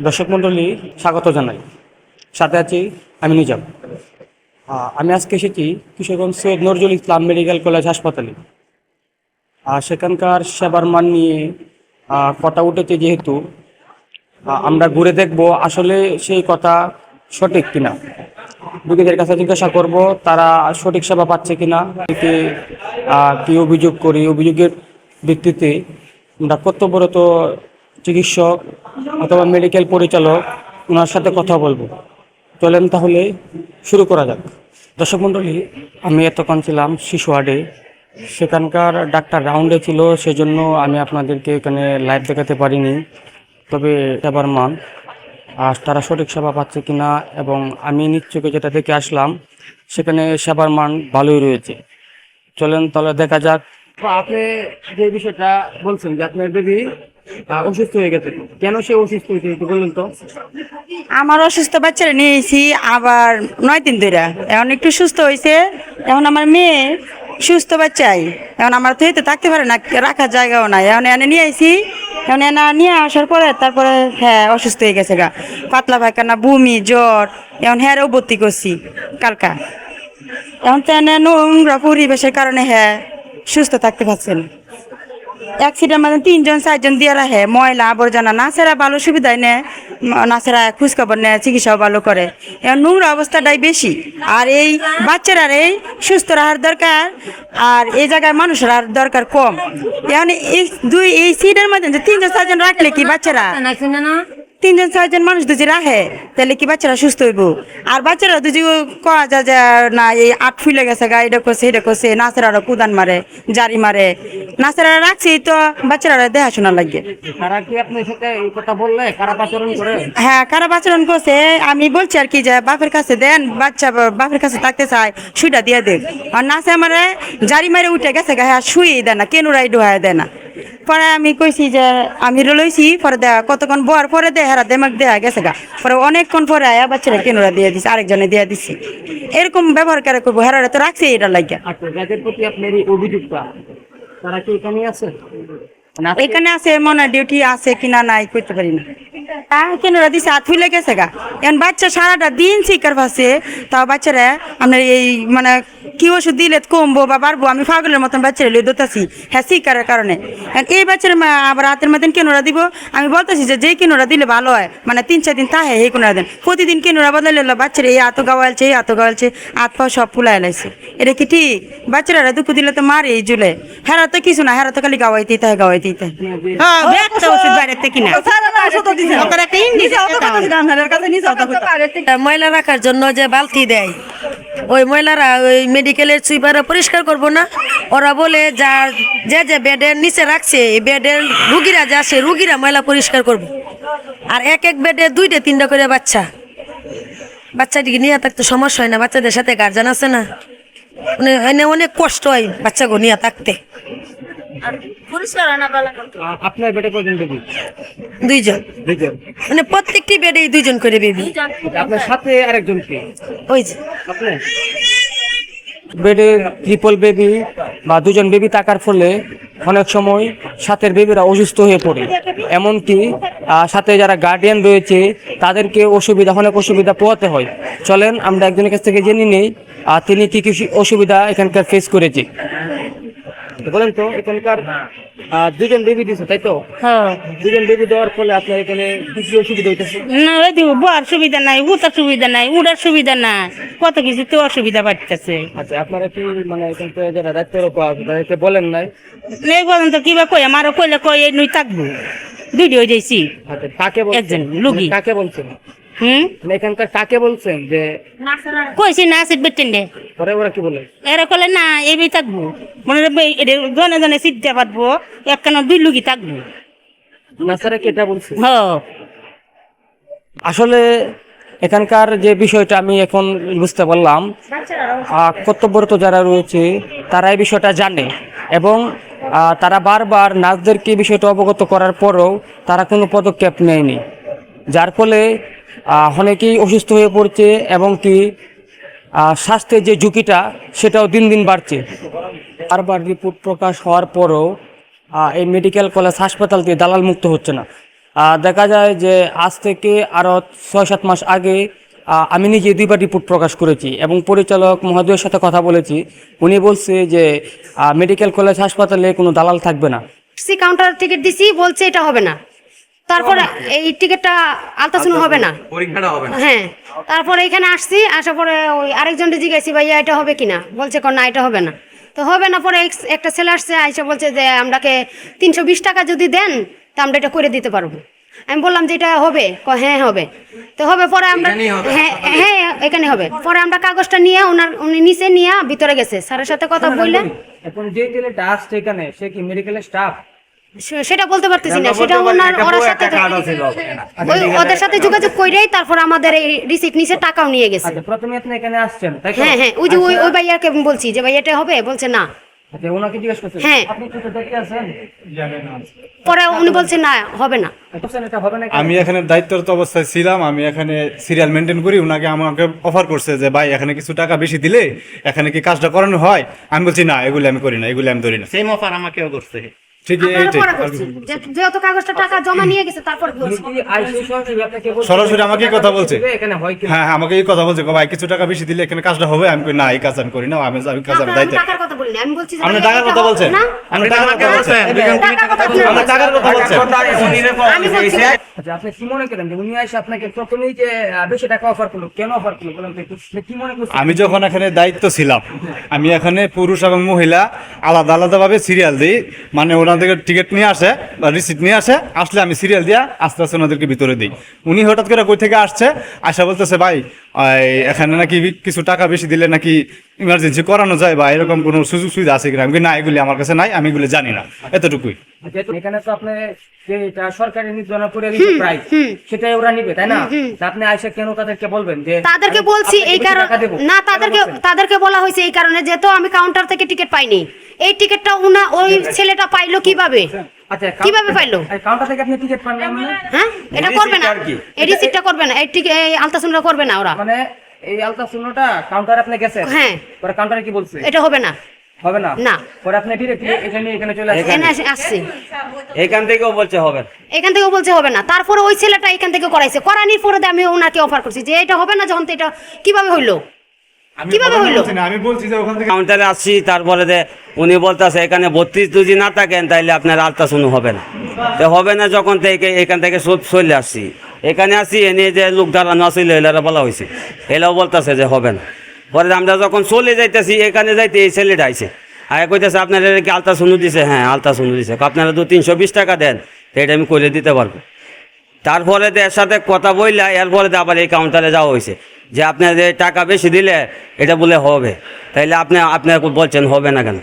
দর্শক মণ্ডলী স্বাগত জানাই। সাথে আছি আমি নিজাম। আমি আজকে এসেছি কিশোরগঞ্জ সৈয়দ নজরুল ইসলাম মেডিকেল কলেজ হাসপাতালে। সেখানকার সেবার মান নিয়ে কথা উঠেছে, যেহেতু আমরা ঘুরে দেখব আসলে সেই কথা সঠিক কিনা। রোগীদের কাছে জিজ্ঞাসা করব তারা সঠিক সেবা পাচ্ছে কিনা, থেকে কি অভিযোগ করি, অভিযোগের ভিত্তিতে আমরা কর্তব্যরত চিকিৎসক অথবা মেডিকেল পরিচালক ওনার সাথে কথা বলবো। চলেন তাহলে শুরু করা যাক। দর্শক মণ্ডলী, আমি এতক্ষণ ছিলাম শিশু ওয়ার্ডে। সেখানকার ডাক্তার রাউন্ডে ছিল, সেজন্য আমি আপনাদেরকে এখানে লাইভ দেখাতে পারিনি। তবে সেবার মান তারা সঠিক সেবা পাচ্ছে কিনা, এবং আমি নিশ্চয়ই যেটা দেখে আসলাম সেখানে সেবার মান ভালোই রয়েছে। চলেন তাহলে দেখা যাক। আপনি যে বিষয়টা বলছেন যে আপনার বেবি অসুস্থ হয়ে গেছে, কেন সে অসুস্থ হয়েছে একটু বলুন তো। আমার অসুস্থ বাচ্চারা নিয়েছি আবার 9 দিন ধরে, এখন একটু সুস্থ হয়েছে। এখন আমার মেয়ে সুস্থ বাচ্চাই, এখন আমার তো হইতে থাকতে পারে না, রাখার জায়গাও নাই। এখন এনে নিয়ে আইছি, এখন এনে নিয়ে আসার পরে তারপরে হ্যাঁ অসুস্থ হয়ে গেছে গা, পাতলা পায়খানা, বমি, জ্বর। এখন হ্যাঁও ভর্তি করছি কালকা। এখন তো এনে নোংরা পরিবেশের কারণে হ্যাঁ সুস্থ থাকতে পারছেন। অ্যাক্সিডেন্ট মানে 3-4 জন দিয়ে রাখে, ময়লা আবর্জনা। নাচেরা ভালো সুবিধায় নেয়, নাচেরা খোঁজখবর নেয়, চিকিৎসাও ভালো করে। এখন নোংরা অবস্থাটাই বেশি। আর এই বাচ্চারা এই সুস্থ রাখার দরকার, আর এই জায়গায় মানুষের আর দরকার কম। এখন এই সিটের মধ্যে 3-4 জন রাখলে কি বাচ্চারা 3-4 জন মানুষ যদি রাখে তাহলে কি বাচ্চারা সুস্থ হইব। আর বাচ্চারা যদি কয়া যায় যে না এই আট ফুলে গেছে গা, এটা করছে এটা করছে, নাচেরা কুদান মারে, জারি মারে, নাচেরা রাখছি তো বাচ্চারা দেখাশোনা লাগে। তারা কি আপনার সাথে এই কথা বললে খারাপ আচরণ করে? হ্যাঁ, খারাপ আচরণ করছে। আমি বলছি আর কি যে বাপের কাছে দেন, বাচ্চা বাপের কাছে থাকতে চায়, সুইটা দিয়ে দেন। আর নাচে আমারে জারি মারে উঠে গেছে গা, হ্যাঁ শুয়ে দেয় না, কেন রাই ডুহায় দেয় না। পরে আমি কইছি যে আমি লইছি, পরে দেয়া কতক্ষণ বোয়ার পরে দেয় হেরা দেমাক দেয়া গেছে গা। পরে অনেকক্ষণ পরে আয়া বাচ্চারা কেনরা দিয়ে দিছে, আরেকজনে দিয়ে দিছি। এরকম ব্যবহার করে করবো, হেরা তো রাখছে এটা লাগিয়া। আচ্ছা, যাদের প্রতি আপনার এই অভিযোগটা, তারা কি এখানে আছে? এখানে আছে মনে হয়, ডিউটি আছে কিনা নাই করতে পারি না। কেনরা দিছে হাত ফুলে গেছে গা। এখন বাচ্চা সারাটা দিন শিকার পাচ্ছে, তাও বাচ্চারা আপনার এই মানে কি ওষুধ দিলে কমবো বা বাড়বো, আমি পাগলের মতন বাচ্চারা লিয়ে দোতাছি হ্যাঁ শিকারের কারণে। এই বাচ্চারা আবার হাতের মতন কেনরা দিব, আমি বলতেছি যে কেনরা দিলে ভালো হয়, মানে 3-4 দিন তাহে এই কেনরা দেন। প্রতিদিন কেনরা বদলে বাচ্চারা এই হাত গাওয়ালছে, এই হাত গাওয়ালছে, হাত পা সব ফুলাই লাইছে। এটা কি ঠিক? বাচ্চারা দুঃখ দিলে তো মারে এই জুলে, হেরা তো কিছু না, হেরা তো খালি গাওয়াইতেই তাই গাওয়াইতেই তাই। ওষুধ বাইরে থেকে কিনা ময়লা রাখার জন্য যে বালতি দেয়, ওই ময়লারা ওই মেডিকেলের সুইপাররা পরিষ্কার করবো না। ওরা বলে যে বেডের নিচে রাখছে, এই বেডের রুগীরা যা আসে, রুগীরা ময়লা পরিষ্কার করবো। আর এক বেডে 2-3টা করে বাচ্চাটিকে নিয়ে থাকতে সমস্যা হয় না, বাচ্চাদের সাথে গার্জেন আছে না, অনেক কষ্ট হয় বাচ্চাকে নিয়ে থাকতে। আপনার বেটে কজন বেবি? 2জন, মানে প্রত্যেকটি বেডে 2জন করে বেবি। আপনার সাথে আরেকজন কি? ওই যে আপনি বেডে ট্রিপল বেবি বা 2জন বেবি থাকার ফলে অনেক সময় সাথের বেবিরা অসুস্থ হয়ে পড়ে। এমনকি সাথে যারা গার্ডিয়ান রয়েছে তাদেরকে অনেক অসুবিধা পোহাতে হয়। চলেন আমরা একজনের কাছ থেকে জেনে নিই তিনি কি কি অসুবিধা এখানকার ফেস করেছে। বলেন তো, এখানকার 2জন বেবি দিচ্ছে তাই তো? হ্যাঁ, 2জন বেবি দেওয়ার ফলে আপনার এখানে কি কি অসুবিধা হইতেছে? না ওই বোয়ার সুবিধা নাই, উঠার সুবিধা নাই, উড়ার সুবিধা নাই, কত কিছু তো অসুবিধা বাড়তেছে। আচ্ছা, আপনারা কি মানে এখান থেকে যারা দায়িত্ব তাদেরকে বলেন নাই? এই পর্যন্ত কিবা কই, আমারও কইলে কই এই নই থাকবো, দুইটি হয়ে যাইছি। আচ্ছা, কাকে একজন লুগি। কাকে বলছেন? মানে এখানকার কাকে বলছেন যে কইছি না সিট বেটেন দে, পরে ওরা কি বলে? এরা কলে না এই থাকবো, মনে জনে জনে সিট দিয়ে পারবো, একখানা 2 লুগি থাকবো। নাসারা কেটা বলছে? হ, আসলে এখানকার যে বিষয়টা আমি এখন বুঝতে পারলাম, কর্তব্যরত যারা রয়েছে তারা এই বিষয়টা জানে, এবং তারা বারবার নার্সদেরকে বিষয়টা অবগত করার পরেও তারা কোনো পদক্ষেপ নেয়নি, যার ফলে অনেকেই অসুস্থ হয়ে পড়ছে, এবং কি স্বাস্থ্যের যে ঝুঁকিটা সেটাও দিন দিন বাড়ছে। বারবার রিপোর্ট প্রকাশ হওয়ার পরও এই মেডিকেল কলেজ হাসপাতালটি দালাল মুক্ত হচ্ছে না। দেখা যায় যে আজ থেকে আরও 6-7 মাস আগে আমি নিজে 2বার রিপোর্ট প্রকাশ করেছি এবং পরিচালক মহোদয়ের সাথে কথা বলেছি। উনি বলছে যে মেডিকেল কলেজ হাসপাতালে কোনো দালাল থাকবে না। সি কাউন্টার টিকিট দিছি, বলছে এটা হবে না। তারপরে এই টিকিটটা আলট্রাসাউন্ড হবে না, পরীক্ষাটা হবে না। হ্যাঁ। তারপরে এখানে আসছি, আসার পরে ওই আরেকজনকে জিজ্ঞাসি ভাইয়া এটা হবে কিনা, বলছে না এটা হবে না। তো হবে না, পরে একটা ছেলে আসছে, আইসা বলছে যে আমরাকে 320 টাকা যদি দেন তা আমরা এটা করে দিতে পারবো। আমি বললাম যে এটা হবে, হ্যাঁ হবে। তো হবে, পরে আমরা এখানেই হবে? হ্যাঁ হ্যাঁ এখানে হবে। পরে আমরা কাগজটা নিয়ে উনি নিচে নিয়ে ভিতরে গেছে, স্যারের সাথে কথা বললেন। এখন যে ছেলেটা আসছে এখানে সে কি মেডিকেলের স্টাফ? সেটা বলতে পারতেছি না, সেটা ওনার সাথে ওদের সাথে যোগাযোগ কইরাই তারপর আমাদের এই রিসিপ্ট নিচে টাকাও নিয়ে গেছে। আচ্ছা, প্রথমে আপনি এখানে আসছেন তাই তো? হ্যাঁ হ্যাঁ, ওই যে ওই ভাইয়াকে বলছি যে ভাই এটা হবে, বলছে না। আচ্ছা, ওনাকে জিজ্ঞেস করছেন হ্যাঁ। আপনি কি দেখতে আছেন? পরে উনি বলছে না হবে না। বলছেন এটা হবে না কেন? আমি এখানে দায়িত্বরত অবস্থায় ছিলাম, আমি এখানে সিরিয়াল মেনটেন করি। ওনাকে আমাকে অফার করছে যে ভাই এখানে কিছু টাকা বেশি দিলে এখানে কি কাজটা করানো হয়। আমি বলছি না, এগুলি আমি করি না, এগুলি আমি ধরি না। সেম অফার আমাকেও করছে। ঠিক আপনারা এইটাই। পরে করছি, যেহেতু কাগজটা টাকা জমা নিয়ে গেছে তারপর বলছি। উনি কি আইসি সরাসরি আপনাকে বলছে? সরাসরি আমাকে কথা বলছে। এখানে হয় কি? হ্যাঁ, আমাকে এই কথা বলছে, ভাই কিছু টাকা বেশি দিলে এখানে কাজটা হবে। আমি কই না, এই কাজ আমি করি না, আমি কাজ আমি আমি দায়িত্ব। টাকার কথা বলিনি, আমি বলছি যে আপনি ভাইয়া টাকার এটা কথা হবে বলছেন? না। আপনি টাকার কথা বলছেন? টাকার কথা আপনি আপনি টাকার কথা বলছেন? আমি বলছি আচ্ছা, আপনি কি মনে করেন যে উনি এসে আপনাকে প্রথমেই যে বেশি টাকা অফার করলো, কেন অফার করলো বলেন তো একটু? আপনি কি মনে করছেন? আমি যখন এখানে দায়িত্ব ছিলাম, আমি এখানে পুরুষ এবং মহিলা আলাদা আলাদাভাবে সিরিয়াল দিই। মানে ওনাদের টিকিট নিয়ে আসে বা রিসিপ্ট নিয়ে আসে, আসলে আমি সিরিয়াল দিয়া আস্তে আস্তে ওনাদেরকে ভিতরে দিই। উনি হঠাৎ করে কই থেকে আসছে, আসা বলতেছে ভাই এখানে নাকি কিছু টাকা বেশি দিলে নাকি ইমার্জেন্সি করানো যায় বা এরকম কোনো সুযোগ সুবিধা আছে কিনা। আমি বলি, না, এগুলি আমার কাছে নাই, আমি এগুলি জানি না, এতটুকুই। যেহেতু এখানে তো আপনি যে এটা সরকারি নির্ধারণ করে প্রাইস সেটাই ওরা নিবে তাই না? তা আপনি আইসা কেন তাদেরকে বলবেন যে তাদেরকে আমি বলছি আপনাকে এই বেশি কারণে টাকা দেবো? না, কেন বলছেন? তাদেরকে বলা হয়েছে এই কারণে যেহেতু আমি কাউন্টার থেকে টিকিট পাইনি। এই টিকিটটা ওই ছেলেটা পাইলো কিভাবে? আচ্ছা, কিভাবে পাইলো? কাউন্টার থেকে আপনি টিকিট পান না মানে? হ্যাঁ, এটা করবে না, এই রিসিপ্টটা করবে না, এই আলট্রাসাউন্ডটা করবে না ওরা। মানে এই আলট্রাসাউন্ডটা কাউন্টারে আপনি গেছেন? হ্যাঁ। পরে কাউন্টারে কি বলছে? এটা হবে না। হবে না? না। পরে আপনি ডিরেক্টলি এখানে চলে আসেন? এখানে আসছি, এখান থেকেও বলছে হবে না। এখান থেকে বলছে হবে না। তারপরে ওই ছেলেটা এখান থেকে করাইছে, করানির পরে আমি ওনাকে অফার করছি যে এটা হবে না। যখন তো এটা কিভাবে হইলো? আমি কিভাবে কথা হইলো? বলছি না, আমি বলছি যে ওখান থেকে কাউন্টারে আসছি, তারপরে উনি বলতেছে এখানে 32 যদি না থাকেন তাইলে আপনার আলট্রাসাউন্ড হবে না। তো হবে না যখন থেকে এখান থেকে চলে আসছি, এখানে আসি এনে যে লোক দাঁড়ানো আসছিল এলারা বলা হয়েছে, এলাও বলতেছে যে হবে না। পরে আমরা যখন চলে যাইতেছি এখানে যাইতে এই ছেলেটা আইছে, আগে কইতেছে আপনারা কি আলট্রাসাউন্ড দিছে? হ্যাঁ আলট্রাসাউন্ড দিছে। আপনারা 320 টাকা দেন, তো এটা আমি করে দিতে পারবো। তারপরে এর সাথে কথা বললা, এরপরে আবার এই কাউন্টারে যাওয়া হয়েছে যে আপনাদের টাকা বেশি দিলে এটা বলে হবে। তাইলে আপনার বলছেন হবে না কেন?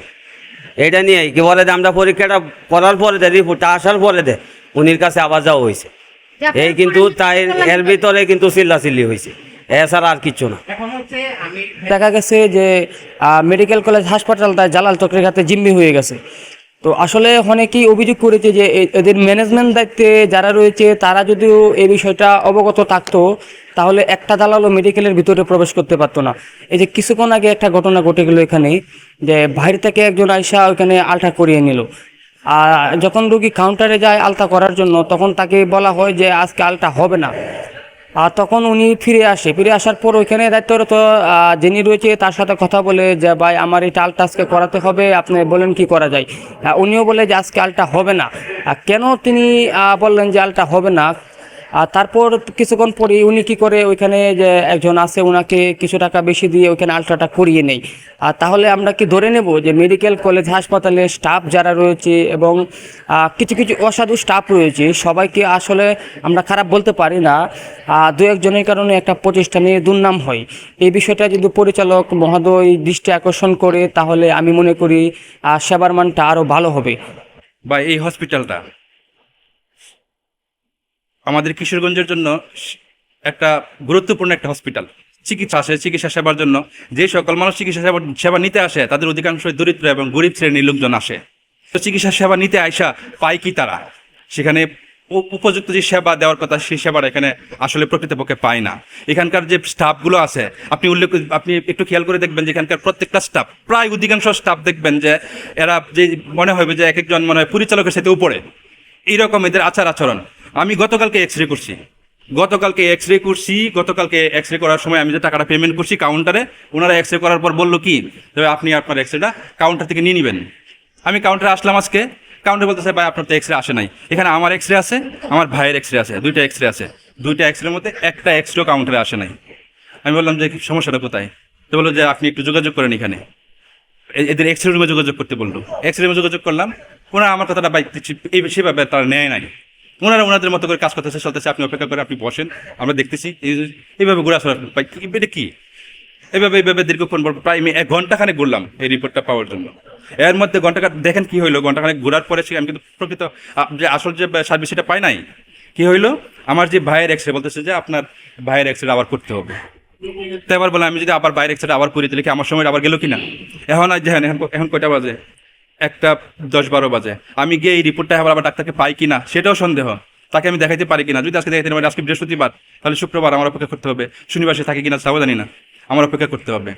এটা নিয়ে কি বলে আমরা পরীক্ষাটা করার পরে রিপোর্টটা আসার পরে উনির কাছে আবার যাওয়া হয়েছে। এই কিন্তু তাই এর ভিতরে কিন্তু চিল্লাচিল্লি হয়েছে, এছাড়া আর কিচ্ছু না। দেখা গেছে যে মেডিকেল কলেজ হাসপাতালটা জালাল চক্রের হাতে জিম্মি হয়ে গেছে। তো আসলে অনেকেই অভিযোগ করেছে যে এদের ম্যানেজমেন্ট দায়িত্বে যারা রয়েছে তারা যদিও এই বিষয়টা অবগত থাকতো তাহলে একটা দালালও মেডিকেলের ভিতরে প্রবেশ করতে পারতো না। এই যে কিছুক্ষণ আগে একটা ঘটনা ঘটে গেল এখানে, যে বাইরে থেকে একজন আইসা ওখানে আলটা করিয়ে নিল। আর যখন রোগী কাউন্টারে যায় আলতা করার জন্য তখন তাকে বলা হয় যে আজকে আলটা হবে না। আর তখন উনি ফিরে আসার পর ওইখানে দায়িত্বরত যিনি রয়েছে তার সাথে কথা বলে যে ভাই আমার এটা আলটা আজকে করাতে হবে, আপনি বলেন কি করা যায়। উনিও বলে যে আজকে আলটা হবে না। কেন তিনি বললেন যে আলটা হবে না? আর তারপর কিছুক্ষণ পরে উনি কি করে ওইখানে যে একজন আছে ওনাকে কিছু টাকা বেশি দিয়ে ওইখানে আলট্রাটা করিয়ে নেই। আর তাহলে আমরা কি ধরে নেব যে মেডিকেল কলেজ হাসপাতালে স্টাফ যারা রয়েছে এবং কিছু কিছু অসাধু স্টাফ রয়েছে সবাইকে আসলে আমরা খারাপ বলতে পারি না, দু একজনের কারণে একটা প্রতিষ্ঠানের দুর্নাম হয়। এই বিষয়টা যদি পরিচালক মহোদয় দৃষ্টি আকর্ষণ করে তাহলে আমি মনে করি সেবার মানটা আরও ভালো হবে। বা এই হসপিটালটা আমাদের কিশোরগঞ্জের জন্য একটা গুরুত্বপূর্ণ একটা হসপিটাল। চিকিৎসা সেবার জন্য যে সকল মানুষ চিকিৎসা সেবা নিতে আসে তাদের অধিকাংশই দরিদ্র এবং গরিব শ্রেণীর লোকজন আসে। তো চিকিৎসা সেবা নিতে আইসা পায় কি তারা? সেখানে উপযুক্ত যে সেবা দেওয়ার কথা সেই সেবাটা এখানে আসলে প্রকৃতপক্ষে পায় না। এখানকার যে স্টাফগুলো আছে আপনি একটু খেয়াল করে দেখবেন যে এখানকার প্রত্যেকটা স্টাফ, প্রায় অধিকাংশ স্টাফ দেখবেন যে এরা যে মনে হবে যে এক একজন মনে হয় পরিচালকের সাথে উপরে, এইরকম এদের আচার আচরণ। আমি গতকালকে এক্স রে করছি, গতকালকে এক্স রে করার সময় আমি যে টাকাটা পেমেন্ট করছি কাউন্টারে, ওনারা এক্স রে করার পর বললো কি তবে আপনি আপনার এক্স রেটা কাউন্টার থেকে নিয়ে নেবেন। আমি কাউন্টারে আসলাম, আজকে কাউন্টার বলতেছে ভাই আপনার তো এক্স রে আসে নাই। এখানে আমার এক্স রে আছে, আমার ভাইয়ের এক্স রে আছে, দুইটা এক্স রে আছে, দুইটা এক্স রের মধ্যে একটা এক্স রে কাউন্টারে আসে নাই। আমি বললাম যে সমস্যাটা কোথায়? তো বললো যে আপনি একটু যোগাযোগ করেন এখানে, এদের এক্স রে রুমে যোগাযোগ করতে বললো। এক্স রে রুমে যোগাযোগ করলাম, ওনারা আমার কথাটা বাইক সেভাবে তারা নেয় নাই। ওনারা ওনাদের মতো করে কাজ করতেছে, চলতেছে, আপনি অপেক্ষা করে আপনি বসেন, আমরা দেখতেছি। এইভাবে ঘোরাফেরা এটা কি এইভাবে দীর্ঘক্ষণ প্রায় আমি 1 ঘন্টাখানেক ঘুরলাম এই রিপোর্টটা পাওয়ার জন্য। এর মধ্যে ঘন্টাখানেক দেখেন কি হইলো, ঘন্টাখানেক ঘোরার পরে আমি কিন্তু প্রকৃত যে আসল যে সার্ভিস সেটা পাই নাই। কি হইলো, আমার যে ভাইয়ের এক্স রে বলতেছে যে আপনার ভাইয়ের এক্স রে আবার করতে হবে। তাই আবার বলে আমি যদি আবার ভাইয়ের এক্স রে আবার করি তাহলে কি আমার সময় আবার গেল কিনা? এখন আর দেখেন এখন কয়টা বাজে, 1:10-12 বাজে। আমি গিয়ে এই রিপোর্টটা আবার ডাক্তারকে পাই কিনা সেটাও সন্দেহ। তাকে আমি দেখাইতে পারি কিনা, যদি আজকে দেখাইতে পারি, আজকে বৃহস্পতিবার, তাহলে শুক্রবার আমার অপেক্ষা করতে হবে, শনিবার সে থাকে কিনা তাও জানি না, আমার অপেক্ষা করতে হবে।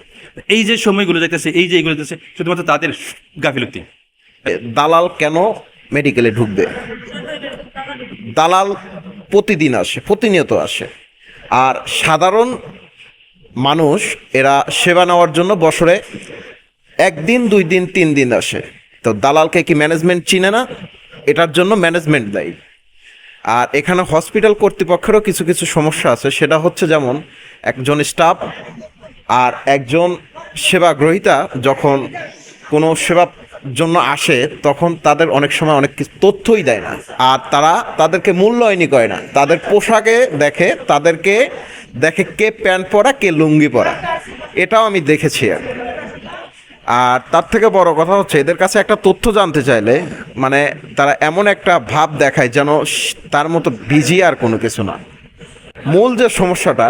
এই যে সময়গুলো যাইতেছে, এই যে এইগুলো যাইতেছে শুধুমাত্র তাদের গাফিলতি। দালাল কেন মেডিকেলে ঢুকবে? দালাল প্রতিদিন আসে, প্রতিনিয়ত আসে। আর সাধারণ মানুষ এরা সেবা নেওয়ার জন্য বছরে 1 দিন 2 দিন 3 দিন আসে। তো দালালকে কি ম্যানেজমেন্ট চিনে না? এটার জন্য ম্যানেজমেন্ট দায়ী। আর এখানে হসপিটাল কর্তৃপক্ষেরও কিছু কিছু সমস্যা আছে। সেটা হচ্ছে যেমন একজন স্টাফ আর একজন সেবা গ্রহীতা যখন কোনো সেবার জন্য আসে তখন তাদের অনেক সময় অনেক কিছু তথ্যই দেয় না, আর তারা তাদেরকে মূল্যায়নই করে না। তাদের পোশাকে দেখে, তাদেরকে দেখে কে প্যান্ট পরা কে লুঙ্গি পরা, এটাও আমি দেখেছি। আর তার থেকে বড় কথা হচ্ছে এদের কাছে একটা তথ্য জানতে চাইলে মানে তারা এমন একটা ভাব দেখায় যেন তার মতো বিজি আর কোনো কিছু না। মূল যে সমস্যাটা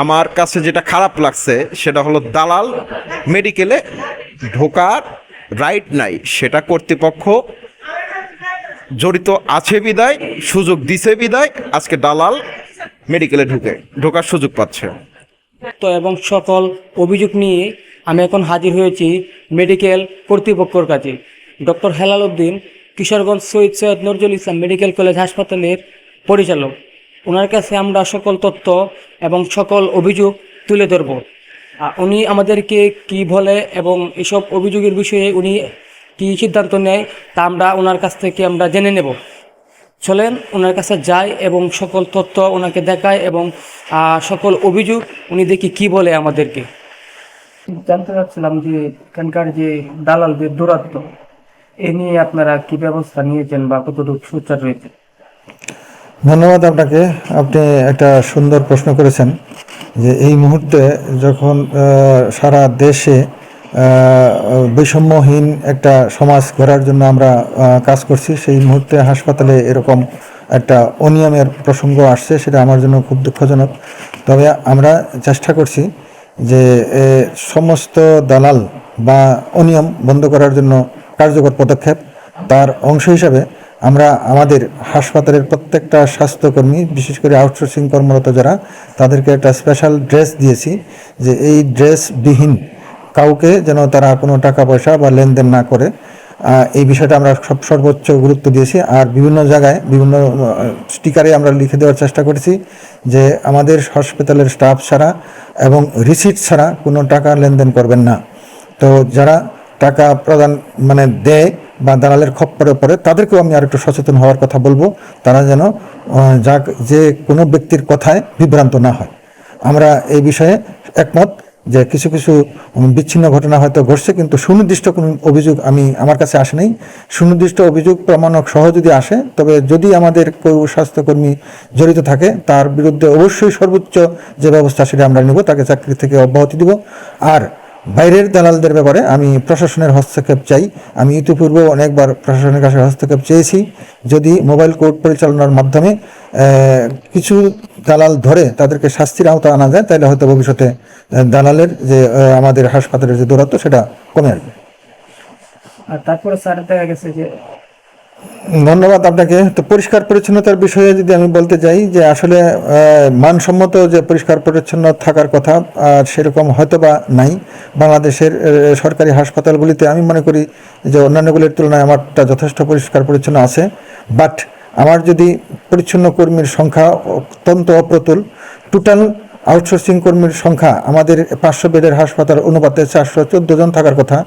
আমার কাছে যেটা খারাপ লাগছে সেটা হলো দালাল মেডিকেলে ঢোকার রাইট নাই, সেটা কর্তৃপক্ষ জড়িত আছে বিদায়, সুযোগ দিছে বিদায় আজকে দালাল মেডিকেলে ঢোকার সুযোগ পাচ্ছে। তো এবং সকল অভিযোগ নিয়ে আমি এখন হাজির হয়েছি মেডিকেল কর্তৃপক্ষের কাছে। ডক্টর হেলাল উদ্দিন, কিশোরগঞ্জ শহীদ সৈয়দ নজরুল ইসলাম মেডিকেল কলেজ হাসপাতালের পরিচালক। ওনার কাছে আমরা সকল তথ্য এবং সকল অভিযোগ তুলে ধরব। উনি আমাদেরকে কি বলে এবং এসব অভিযোগের বিষয়ে উনি কী সিদ্ধান্ত নেয় তা আমরা ওনার কাছ থেকে আমরা জেনে নেব। চলেন ওনার কাছে যাই এবং সকল তথ্য ওনাকে দেখায় এবং সকল অভিযোগ উনি দেখি কি বলে আমাদেরকে। জানতে চাচ্ছিলাম যে এখানকার যে দালালদের দৌরাত্ম্য এ নিয়ে আপনারা কি ব্যবস্থা নিয়েছেন বা কতটুকু সোচ্চার রয়েছে? ধন্যবাদ আপনাকে। আপনি একটা সুন্দর প্রশ্ন করেছেন যে এই মুহূর্তে যখন সারা দেশে বৈষম্যহীন একটা সমাজ গড়ার জন্য আমরা কাজ করছি, সেই মুহূর্তে হাসপাতালে এরকম একটা অনিয়মের প্রসঙ্গ আসছে, সেটা আমার জন্য খুব দুঃখজনক। তবে আমরা চেষ্টা করছি যে সমস্ত দালাল বা অনিয়ম বন্ধ করার জন্য কার্যকর পদক্ষেপ। তার অংশ হিসাবে আমরা আমাদের হাসপাতালের প্রত্যেকটা স্বাস্থ্যকর্মী, বিশেষ করে আউটসোর্সিং কর্মরত যারা, তাদেরকে একটা স্পেশাল ড্রেস দিয়েছি যে এই ড্রেসবিহীন কাউকে যেন তারা কোনো টাকা পয়সা বা লেনদেন না করে। এই বিষয়টা আমরা সর্বোচ্চ গুরুত্ব দিয়েছি। আর বিভিন্ন জায়গায় বিভিন্ন স্টিকারে আমরা লিখে দেওয়ার চেষ্টা করেছি যে আমাদের হসপিটালের স্টাফ ছাড়া এবং রিসিট ছাড়া কোনো টাকা লেনদেন করবেন না। তো যারা টাকা প্রদান দেয় বা দালালের খপ্পরে পড়ে তাদেরকেও আমি আরেকটু সচেতন হওয়ার কথা বলবো, তারা যেন যে কোনো ব্যক্তির কথায় বিভ্রান্ত না হয়। আমরা এই বিষয়ে একমত যে কিছু কিছু বিচ্ছিন্ন ঘটনা হয়তো ঘটছে, কিন্তু সুনির্দিষ্ট কোনো অভিযোগ আমার কাছে আসে নাই। সুনির্দিষ্ট অভিযোগ প্রমাণক সহ যদি আসে, তবে যদি আমাদের কেউ স্বাস্থ্যকর্মী জড়িত থাকে তার বিরুদ্ধে অবশ্যই সর্বোচ্চ যে ব্যবস্থা সেটা আমরা নেব, তাকে চাকরি থেকে অব্যাহতি দিব। আর বাইরের দালালদের ব্যাপারে আমি প্রশাসনের হস্তক্ষেপ চাই। আমি ইতিপূর্বে অনেকবার প্রশাসনের কাছে হস্তক্ষেপ চেয়েছি। যদি মোবাইল কোর্ট পরিচালনার মাধ্যমে কিছু দালাল ধরে তাদেরকে শাস্তির আওতায় আনা যায়, তাহলে হয়তো ভবিষ্যতে দালালের যে আমাদের হাসপাতালের যে দৌরাত্ম্য সেটা কমে আসবে। আর তারপরে স্যার দেখা গেছে যে ধন্যবাদ আপনাকে। তো পরিষ্কার পরিচ্ছন্নতার বিষয়ে যদি আমি বলতে চাই যে আসলে মানসম্মত যে পরিষ্কার পরিচ্ছন্ন থাকার কথা সেরকম হয়তো বা নাই বাংলাদেশের সরকারি হাসপাতালগুলিতে। আমি মনে করি যে অন্যান্যগুলির তুলনায় আমারটা যথেষ্ট পরিষ্কার পরিচ্ছন্ন আছে। বাট আমার যদি পরিচ্ছন্ন কর্মীর সংখ্যা অত্যন্ত অপ্রতুল, টোটাল আউটসোর্সিং কর্মীর সংখ্যা আমাদের 500 বেডের হাসপাতাল অনুপাতে 414 জন থাকার কথা,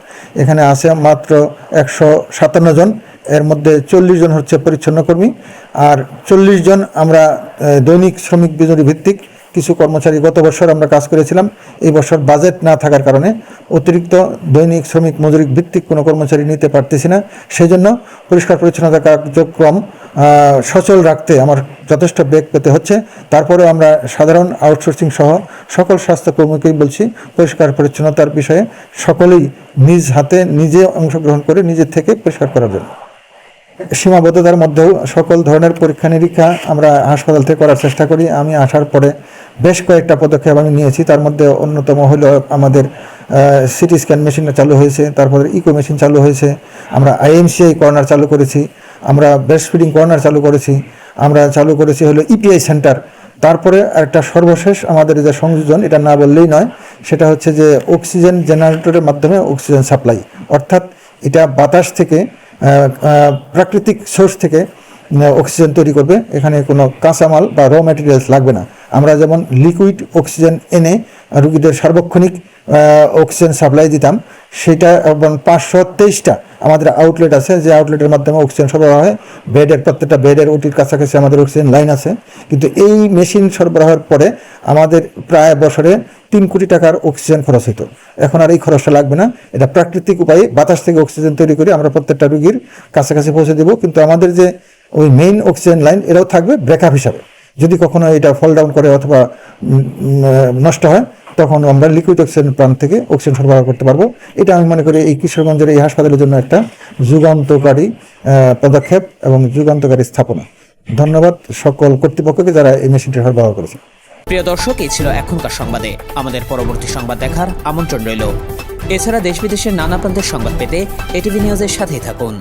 এখানে আছে মাত্র 157 জন। এর মধ্যে 40 জন হচ্ছে পরিচ্ছন্ন কর্মী, আর 40 জন আমরা দৈনিক শ্রমিক মজুরি ভিত্তিক কিছু কর্মচারী গত বছর আমরা কাজ করেছিলাম। এই বছর বাজেট না থাকার কারণে অতিরিক্ত দৈনিক শ্রমিক মজুরি ভিত্তিক কোনো কর্মচারী নিতে পারতেছি না। সেই জন্য পরিষ্কার পরিচ্ছন্নতা কার্যক্রম সচল রাখতে আমার যথেষ্ট বেগ পেতে হচ্ছে। তারপরে আমরা সাধারণ আউটসোর্সিং সহ সকল স্বাস্থ্যকর্মীকেই বলছি, পরিষ্কার পরিচ্ছন্নতার বিষয়ে সকলেই নিজ হাতে নিজে অংশগ্রহণ করে নিজের থেকে পরিষ্কার করার জন্য। সীমাবদ্ধতার মধ্যেও সকল ধরনের পরীক্ষা নিরীক্ষা আমরা হাসপাতাল থেকে করার চেষ্টা করি। আমি আসার পরে বেশ কয়েকটা পদক্ষেপ আমি নিয়েছি, তার মধ্যে অন্যতম হলো আমাদের সিটি স্ক্যান মেশিন চালু হয়েছে, তারপরে ইকো মেশিন চালু হয়েছে, আমরা IMCI কর্নার চালু করেছি, আমরা ব্রেস্ট ফিডিং কর্নার চালু করেছি, আমরা চালু করেছি হলো EPI সেন্টার। তারপরে একটা সর্বশেষ আমাদের যে সংযোজন, এটা না বললেই নয়, সেটা হচ্ছে যে অক্সিজেন জেনারেটরের মাধ্যমে অক্সিজেন সাপ্লাই, অর্থাৎ এটা বাতাস থেকে প্রাকৃতিক সোর্স থেকে অক্সিজেন তৈরি করবে। এখানে কোনো কাঁচামাল বা র ম্যাটেরিয়ালস লাগবে না। আমরা যেমন লিকুইড অক্সিজেন এনে রুগীদের সার্বক্ষণিক অক্সিজেন সাপ্লাই দিতাম, সেটা এবং 523টা আমাদের আউটলেট আছে, যে আউটলেটের মাধ্যমে অক্সিজেন সরবরাহ হয়। বেডের প্রত্যেকটা বেডের ওটির কাছাকাছি আমাদের অক্সিজেন লাইন আছে। কিন্তু এই মেশিন সরবরাহের পরে আমাদের প্রায় বছরে 3 কোটি টাকার অক্সিজেন খরচ হতো। এখন আর এই খরচটা লাগবে না। এটা প্রাকৃতিক উপায়ে বাতাস থেকে অক্সিজেন তৈরি করে আমরা প্রত্যেকটা রুগীর কাছাকাছি পৌঁছে দেবো। কিন্তু আমাদের যে ওই মেইন অক্সিজেন লাইন, এটাও থাকবে ব্যাকআপ হিসাবে। যদি কখনো এটা ফল ডাউন করে অথবা নষ্ট হয়, তখন আমরা লিকুইড অক্সিজেন প্লান্ট থেকে অক্সিজেন সরবরাহ করতে পারবো। এটা আমি মনে করি এই কিশোরগঞ্জের এই হাসপাতালের জন্য একটা যুগান্তকারী পদক্ষেপ এবং যুগান্তকারী স্থাপনা। ধন্যবাদ সকল কর্তৃপক্ষকে যারা এই মেশিনটি সরবরাহ করেছে। প্রিয় দর্শক, এই ছিল এখনকার সংবাদে। আমাদের পরবর্তী সংবাদ দেখার আমন্ত্রণ রইল। এছাড়া দেশ বিদেশের নানা প্রান্তের সংবাদ পেতে এটিভি নিউজের সাথেই থাকুন।